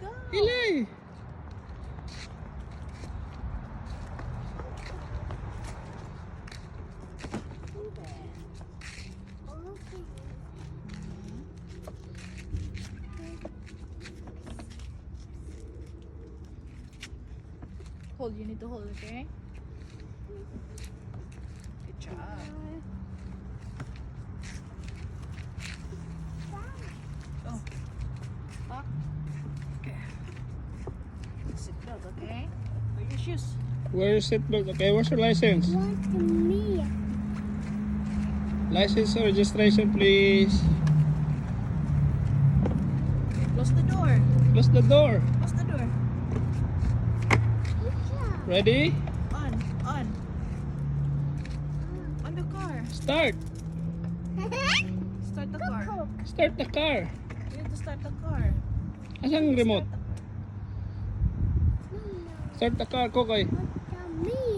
go. Ilay! Hold, you need to hold, okay? Good job. Oh. Lock. Okay. Seatbelt, okay? Wear your shoes. Wear your seatbelt, okay? What's your license? What me? License or registration, please. Close the door. Close the door. Close the door. Ready? On. On. On the car. Start. Start the car. Start the car. You need to start the car. Asan ang remote? Start the car. Start the car, Kokoy. What me?